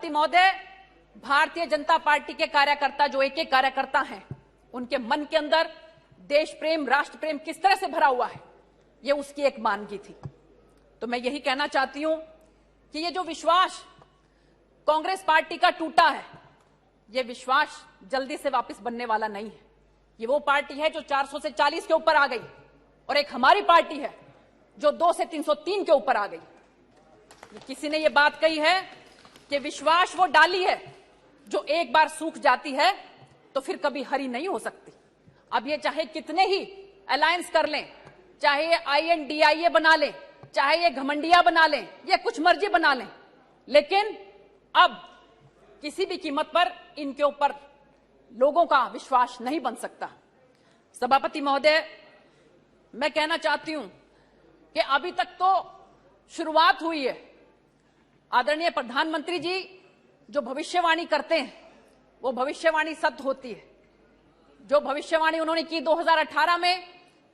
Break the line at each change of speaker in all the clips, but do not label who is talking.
सभापति महोदय, भारतीय जनता पार्टी के कार्यकर्ता जो एक एक कार्यकर्ता हैं, उनके मन के अंदर देश प्रेम, राष्ट्र प्रेम किस तरह से भरा हुआ है, ये उसकी एक मानगी थी। तो मैं यही कहना चाहती हूं कि ये जो विश्वास कांग्रेस पार्टी का टूटा है, ये विश्वास जल्दी से वापस बनने वाला नहीं है। ये वो पार्टी है जो 400 से 40 के ऊपर आ गई और एक हमारी पार्टी है जो 2 से 303 के ऊपर आ गई। किसी ने ये बात कही है कि विश्वास वो डाली है जो एक बार सूख जाती है तो फिर कभी हरी नहीं हो सकती। अब ये चाहे कितने ही अलायंस कर लें, चाहे ये INDIA बना लें, चाहे ये घमंडिया बना लें, ये कुछ मर्जी बना लें, लेकिन अब किसी भी कीमत पर इनके ऊपर लोगों का विश्वास नहीं बन सकता। सभापति महोदय, मैं कहना चाहती हूं कि अभी तक तो शुरुआत हुई है। आदरणीय प्रधानमंत्री जी जो भविष्यवाणी करते हैं वो भविष्यवाणी सत्य होती है। जो भविष्यवाणी उन्होंने की 2018 में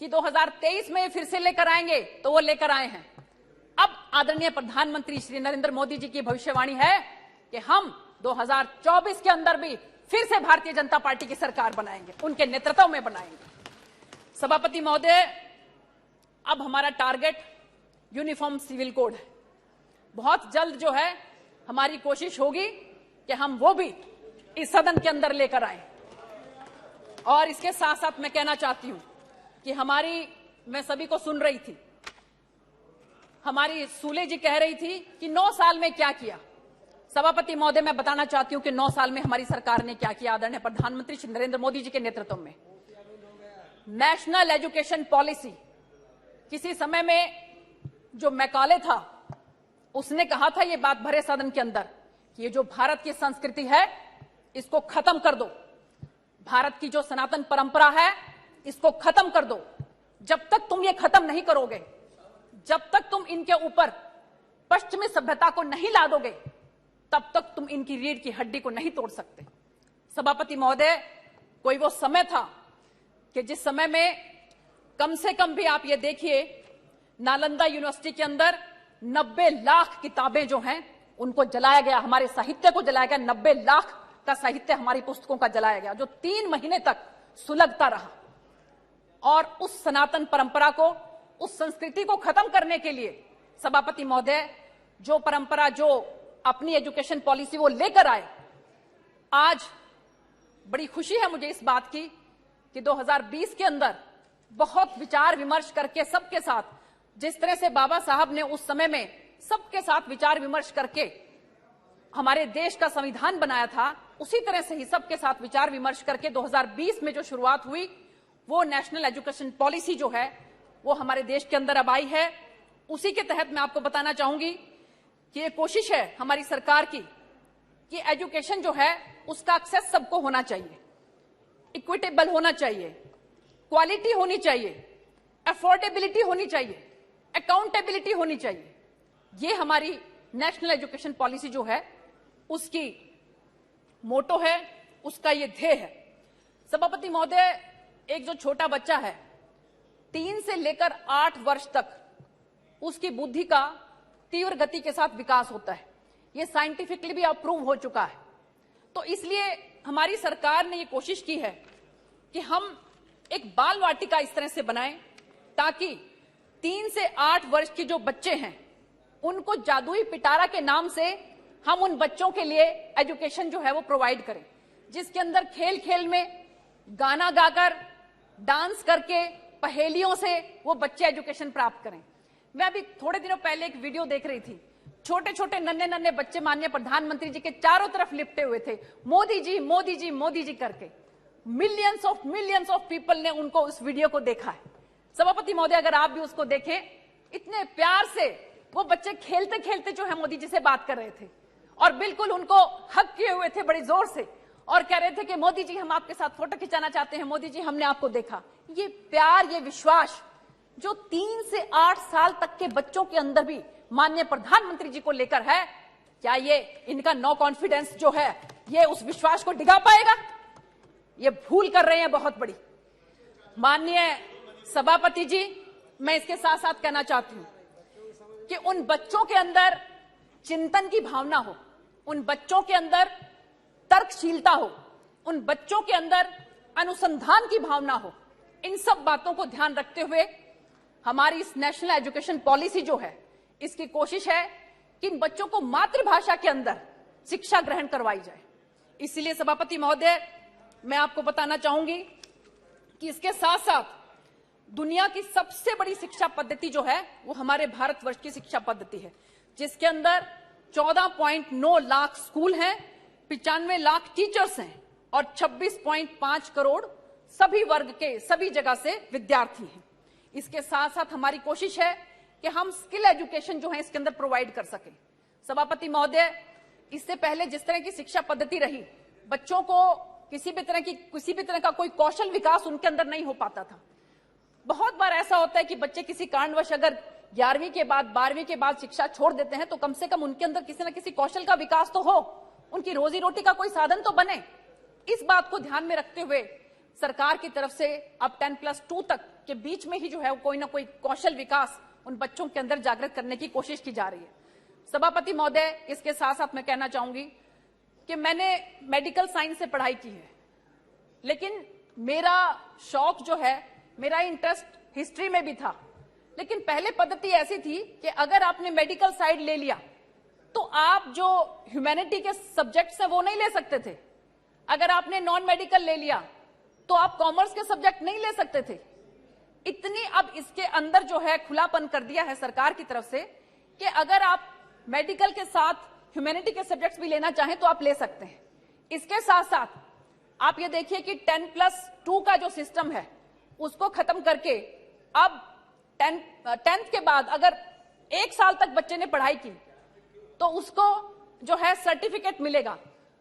कि 2023 में फिर से लेकर आएंगे, तो वो लेकर आए हैं। अब आदरणीय प्रधानमंत्री श्री नरेंद्र मोदी जी की भविष्यवाणी है कि हम 2024 के अंदर भी फिर से भारतीय जनता पार्टी की सरकार बनाएंगे, उनके नेतृत्व में बनाएंगे। सभापति महोदय, अब हमारा टारगेट यूनिफॉर्म सिविल कोड है। बहुत जल्द जो है हमारी कोशिश होगी कि हम वो भी इस सदन के अंदर लेकर आए। और इसके साथ साथ मैं कहना चाहती हूं कि मैं सभी को सुन रही थी, हमारी सूले जी कह रही थी कि 9 साल में क्या किया। सभापति महोदय, मैं बताना चाहती हूं कि 9 साल में हमारी सरकार ने क्या किया। आदरणीय प्रधानमंत्री श्री नरेंद्र मोदी जी के नेतृत्व में नेशनल एजुकेशन पॉलिसी, किसी समय में जो मैकाले था उसने कहा था ये बात भरे सदन के अंदर कि ये जो भारत की संस्कृति है इसको खत्म कर दो, भारत की जो सनातन परंपरा है इसको खत्म कर दो। जब तक तुम ये खत्म नहीं करोगे, जब तक तुम इनके ऊपर पश्चिमी सभ्यता को नहीं ला दोगे, तब तक तुम इनकी रीढ़ की हड्डी को नहीं तोड़ सकते। सभापति महोदय, कोई वो समय था कि जिस समय में कम से कम भी आप ये देखिए, नालंदा यूनिवर्सिटी के अंदर 90 लाख किताबें जो हैं उनको जलाया गया, हमारे साहित्य को जलाया गया। 90 लाख का साहित्य हमारी पुस्तकों का जलाया गया, जो 3 महीने तक सुलगता रहा। और उस सनातन परंपरा को, उस संस्कृति को खत्म करने के लिए सभापति महोदय जो परंपरा, जो अपनी एजुकेशन पॉलिसी वो लेकर आए, आज बड़ी खुशी है मुझे इस बात की कि 2020 के अंदर बहुत विचार विमर्श करके सबके साथ, जिस तरह से बाबा साहब ने उस समय में सबके साथ विचार विमर्श करके हमारे देश का संविधान बनाया था, उसी तरह से ही सबके साथ विचार विमर्श करके 2020 में जो शुरुआत हुई वो नेशनल एजुकेशन पॉलिसी जो है वो हमारे देश के अंदर अब आई है। उसी के तहत मैं आपको बताना चाहूंगी कि ये कोशिश है हमारी सरकार की कि एजुकेशन जो है उसका एक्सेस सबको होना चाहिए, इक्विटेबल होना चाहिए, क्वालिटी होनी चाहिए, अफोर्डेबिलिटी होनी चाहिए, अकाउंटेबिलिटी होनी चाहिए। ये हमारी नेशनल एजुकेशन पॉलिसी जो है उसकी मोटो है, उसका ये ध्येय है। सभापति महोदय, एक जो छोटा बच्चा है 3 से लेकर 8 वर्ष तक उसकी बुद्धि का तीव्र गति के साथ विकास होता है। ये साइंटिफिकली भी अप्रूव हो चुका है। तो इसलिए हमारी सरकार ने ये कोशिश की है कि हम एक बाल वाटिका इस तरह से बनाएं ताकि 3 से 8 वर्ष के जो बच्चे हैं उनको जादुई पिटारा के नाम से हम उन बच्चों के लिए एजुकेशन जो है वो प्रोवाइड करें, जिसके अंदर खेल खेल में गाना गाकर, डांस करके, पहेलियों से वो बच्चे एजुकेशन प्राप्त करें। मैं अभी थोड़े दिनों पहले एक वीडियो देख रही थी, छोटे छोटे नन्हे नन्हे बच्चे माननीय प्रधानमंत्री जी के चारों तरफ लिपटे हुए थे, मोदी जी मोदी जी मोदी जी करके। मिलियंस ऑफ पीपल ने उनको उस वीडियो को देखा है। सभापति महोदय, अगर आप भी उसको देखें, इतने प्यार से वो बच्चे खेलते खेलते जो है मोदी जी से बात कर रहे थे और बिल्कुल उनको हक किए हुए थे बड़ी जोर से और कह रहे थे कि मोदी जी हम आपके साथ फोटो खिंचाना चाहते हैं, मोदी जी हमने आपको देखा। ये प्यार, ये विश्वास जो 3 से 8 साल तक के बच्चों के अंदर भी माननीय प्रधानमंत्री जी को लेकर है, क्या ये इनका नो कॉन्फिडेंस जो है ये उस विश्वास को डिगा पाएगा? ये भूल कर रहे हैं बहुत बड़ी। माननीय सभापति जी, मैं इसके साथ साथ कहना चाहती हूं कि उन बच्चों के अंदर चिंतन की भावना हो, उन बच्चों के अंदर तर्कशीलता हो, उन बच्चों के अंदर अनुसंधान की भावना हो। इन सब बातों को ध्यान रखते हुए हमारी इस नेशनल एजुकेशन पॉलिसी जो है, इसकी कोशिश है कि इन बच्चों को मातृभाषा के अंदर शिक्षा ग्रहण करवाई जाए। इसलिए सभापति महोदय, मैं आपको बताना चाहूंगी कि इसके साथ साथ दुनिया की सबसे बड़ी शिक्षा पद्धति जो है वो हमारे भारतवर्ष की शिक्षा पद्धति है, जिसके अंदर 14.9 लाख स्कूल हैं, 95 लाख टीचर्स हैं और 26.5 करोड़ सभी वर्ग के सभी जगह से विद्यार्थी हैं। इसके साथ साथ हमारी कोशिश है कि हम स्किल एजुकेशन जो है इसके अंदर प्रोवाइड कर सकें। सभापति महोदय, इससे पहले जिस तरह की शिक्षा पद्धति रही, बच्चों को किसी भी तरह का कोई कौशल विकास उनके अंदर नहीं हो पाता था। बहुत बार ऐसा होता है कि बच्चे किसी कारणवश अगर 11वीं के बाद 12वीं के बाद शिक्षा छोड़ देते हैं तो कम से कम उनके अंदर किसी न किसी कौशल का विकास तो हो, उनकी रोजी रोटी का कोई साधन तो बने। इस बात को ध्यान में रखते हुए सरकार की तरफ से अब 10+2 तक के बीच में ही जो है कोई ना कोई कौशल विकास उन बच्चों के अंदर जागृत करने की कोशिश की जा रही है। सभापति महोदय, इसके साथ साथ मैं कहना चाहूंगी कि मैंने मेडिकल साइंस से पढ़ाई की है, लेकिन मेरा शौक जो है, मेरा इंटरेस्ट हिस्ट्री में भी था। लेकिन पहले पद्धति ऐसी थी कि अगर आपने मेडिकल साइड ले लिया तो आप जो ह्यूमैनिटी के सब्जेक्ट्स हैं वो नहीं ले सकते थे। अगर आपने नॉन मेडिकल ले लिया तो आप कॉमर्स के सब्जेक्ट नहीं ले सकते थे। इतनी अब इसके अंदर जो है खुलापन कर दिया है सरकार की तरफ से कि अगर आप मेडिकल के साथ ह्यूमैनिटी के सब्जेक्ट्स भी लेना चाहें तो आप ले सकते हैं। इसके साथ साथ आप ये देखिए कि 10+2 का जो सिस्टम है उसको खत्म करके अब 10th के बाद अगर 1 साल तक बच्चे ने पढ़ाई की तो उसको जो है सर्टिफिकेट मिलेगा।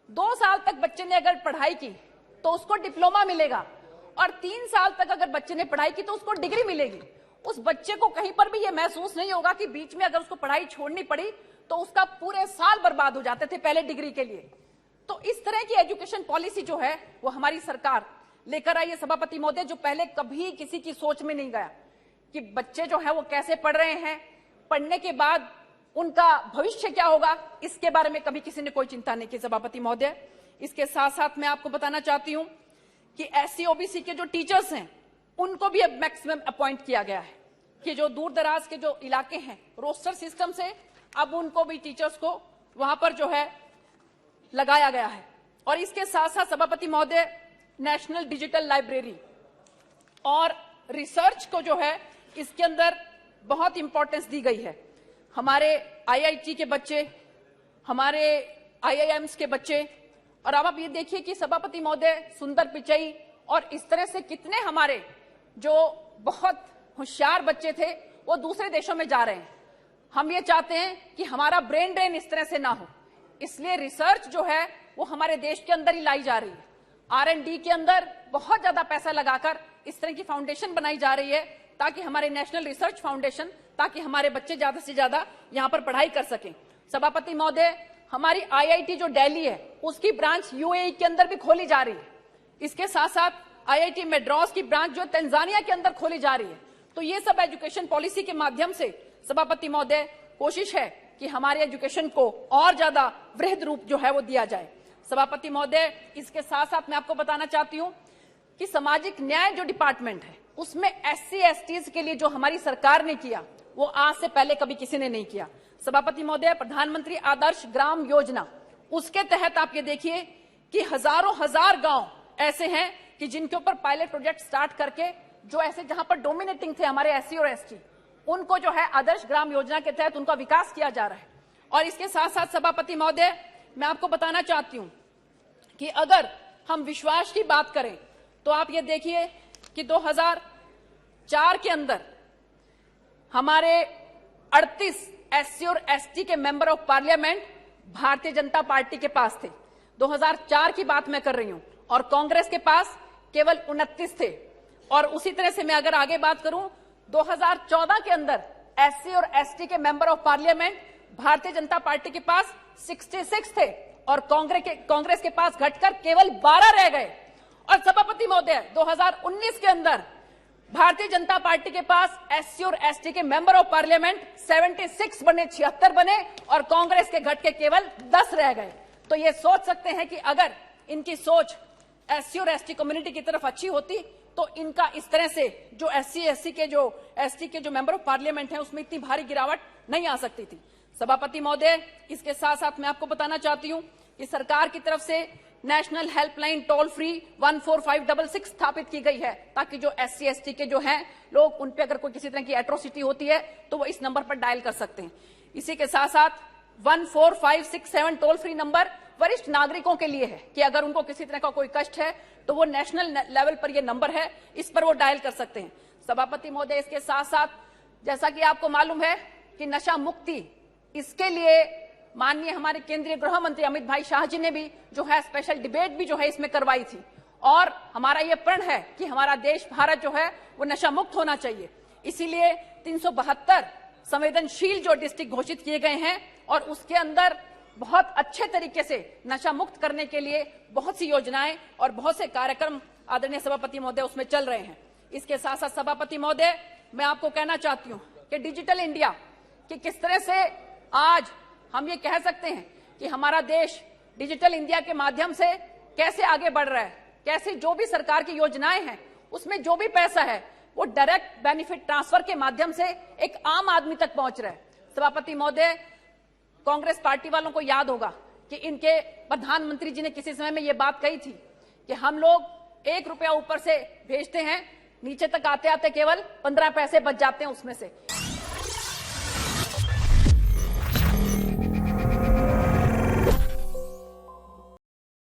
2 साल तक बच्चे ने अगर पढ़ाई की तो उसको डिप्लोमा मिलेगा और 3 साल तक अगर बच्चे ने पढ़ाई की तो उसको डिग्री मिलेगी। उस बच्चे को कहीं पर भी ये महसूस नहीं होगा कि बीच में अगर उसको पढ़ाई छोड़नी पड़ी तो उसका पूरे साल बर्बाद हो जाते थे पहले डिग्री के लिए। तो इस तरह की एजुकेशन पॉलिसी जो है वो हमारी सरकार लेकर आई है सभापति महोदय, जो पहले कभी किसी की सोच में नहीं गया कि बच्चे जो है वो कैसे पढ़ रहे हैं, पढ़ने के बाद उनका भविष्य क्या होगा, इसके बारे में कभी किसी ने कोई चिंता नहीं की सभापति महोदय। इसके साथ साथ मैं आपको बताना चाहती हूं कि SC OBC के जो टीचर्स हैं उनको भी अब मैक्सिमम अपॉइंट किया गया है कि जो दूर दराज के जो इलाके हैं रोस्टर सिस्टम से अब उनको भी टीचर्स को वहां पर जो है लगाया गया है। और इसके साथ साथ सभापति महोदय, नेशनल डिजिटल लाइब्रेरी और रिसर्च को जो है इसके अंदर बहुत इंपॉर्टेंस दी गई है। हमारे IIT के बच्चे, हमारे IIMs के बच्चे, और अब आप ये देखिए कि सभापति महोदय, सुंदर पिचई और इस तरह से कितने हमारे जो बहुत होशियार बच्चे थे वो दूसरे देशों में जा रहे हैं। हम ये चाहते हैं कि हमारा ब्रेन ड्रेन इस तरह से ना हो, इसलिए रिसर्च जो है वो हमारे देश के अंदर ही लाई जा रही है। R&D के अंदर बहुत ज्यादा पैसा लगाकर इस तरह की फाउंडेशन बनाई जा रही है ताकि हमारे नेशनल रिसर्च फाउंडेशन, ताकि हमारे बच्चे ज्यादा से ज्यादा यहाँ पर पढ़ाई कर सकें। सभापति महोदय, हमारी IIT जो दिल्ली है उसकी ब्रांच UAE के अंदर भी खोली जा रही है। इसके साथ साथ IIT मद्रास की ब्रांच जो तंजानिया के अंदर खोली जा रही है। तो ये सब एजुकेशन पॉलिसी के माध्यम से सभापति महोदय कोशिश है कि हमारे एजुकेशन को और ज्यादा वृहद रूप जो है वो दिया जाए। सभापति महोदय, इसके साथ साथ मैं आपको बताना चाहती हूं कि सामाजिक न्याय जो डिपार्टमेंट है उसमें SC STs के लिए जो हमारी सरकार ने किया वो आज से पहले कभी किसी ने नहीं किया। सभापति महोदय, प्रधानमंत्री आदर्श ग्राम योजना, उसके तहत आप ये देखिए कि हजार गांव ऐसे हैं कि जिनके ऊपर पायलट प्रोजेक्ट स्टार्ट करके जो ऐसे जहां पर डोमिनेटिंग थे हमारे SC और ST, उनको जो है आदर्श ग्राम योजना के तहत उनका विकास किया जा रहा है। और इसके साथ साथ सभापति महोदय, मैं आपको बताना चाहती हूं कि अगर हम विश्वास की बात करें तो आप ये देखिए कि 2004 के अंदर हमारे 38 SC और ST के member of parliament Bharatiya Janata party के पास थे। 2004 की बात मैं कर रही हूं, और कांग्रेस के पास केवल 29 थे। और उसी तरह से मैं अगर आगे बात करूं, 2014 के अंदर SC और ST के member of parliament Bharatiya Janata party के पास 66 थे और कांग्रेस के पास घटकर केवल 12 रह गए। और सभापति महोदय, 2019 के अंदर भारतीय जनता पार्टी के पास एससी और एसटी के मेंबर ऑफ पार्लियामेंट 76 बने, 76 बने और कांग्रेस के घट के केवल 10 रह गए। तो ये सोच सकते हैं कि अगर इनकी सोच एससी और एसटी कम्युनिटी की तरफ अच्छी होती तो इनका इस तरह से जो एसटी के जो मेंबर ऑफ पार्लियामेंट हैं उसमें इतनी भारी गिरावट नहीं आ सकती थी। सभापति महोदय, इसके साथ साथ मैं आपको बताना चाहती हूं कि सरकार की तरफ से नेशनल हेल्पलाइन टोल फ्री 14566 स्थापित की गई है, ताकि जो एससी एसटी के जो हैं लोग, उन पे अगर कोई किसी तरह की एट्रोसिटी होती है तो वो इस नंबर पर डायल कर सकते हैं। इसी के साथ साथ 14567 टोल फ्री नंबर वरिष्ठ नागरिकों के लिए है कि अगर उनको किसी तरह का कोई कष्ट है तो वो नेशनल लेवल पर ये नंबर है, इस पर वो डायल कर सकते हैं। सभापति महोदय, इसके साथ साथ जैसा कि आपको मालूम है कि नशा मुक्ति, इसके लिए माननीय हमारे केंद्रीय गृह मंत्री अमित भाई शाह जी ने भी जो है स्पेशल डिबेट भी जो है इसमें करवाई थी और हमारा ये प्रण है कि हमारा देश भारत जो है वो नशा मुक्त होना चाहिए। इसीलिए 372 संवेदनशील जो डिस्ट्रिक्ट घोषित किए गए हैं और उसके अंदर बहुत अच्छे तरीके से नशा मुक्त करने के लिए बहुत सी योजनाएं और बहुत से कार्यक्रम आदरणीय सभापति महोदय उसमें चल रहे हैं। इसके साथ साथ सभापति महोदय, मैं आपको कहना चाहती हूं कि डिजिटल इंडिया कि किस तरह से आज हम ये कह सकते हैं कि हमारा देश डिजिटल इंडिया के माध्यम से कैसे आगे बढ़ रहा है, कैसे जो भी सरकार की योजनाएं हैं उसमें जो भी पैसा है वो डायरेक्ट बेनिफिट ट्रांसफर के माध्यम से एक आम आदमी तक पहुंच रहा है। सभापति महोदय, कांग्रेस पार्टी वालों को याद होगा कि इनके प्रधानमंत्री जी ने किसी समय में ये बात कही थी कि हम लोग 1 रुपया ऊपर से भेजते हैं, नीचे तक आते आते केवल 15 पैसे बच जाते हैं उसमें से।